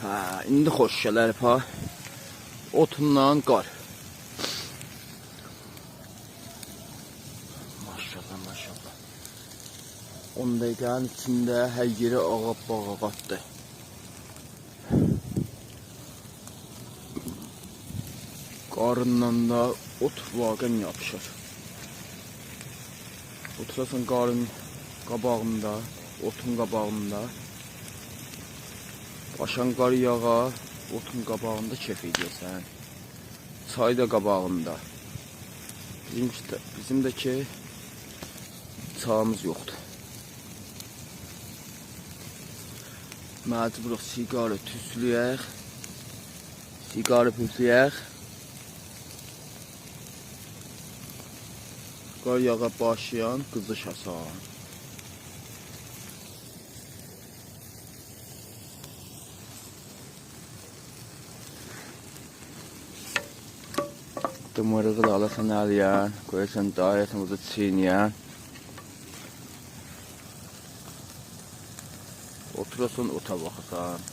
İndi xoş gələr pa. Otundan qar. Maşallah, maşallah. 10 dəqiqənin içində hər yeri ağab-bağatdı. Qarından da ot vaqən yapışır. Oturasın qarın qabağında, otun qabağında. Başan qar yağa, otun qabağında kef edirsən. Çay da qabağında. Bizim də ki çayımız yoxdur. Məcburuq siqarı tüsləyək. Siqarı püfləyək. Qar yağa başlayan qızış asan. Mırığı da alasan əliyən, qoyarsan dairəsinizi çiynəyən. Oturasın ota baxasan.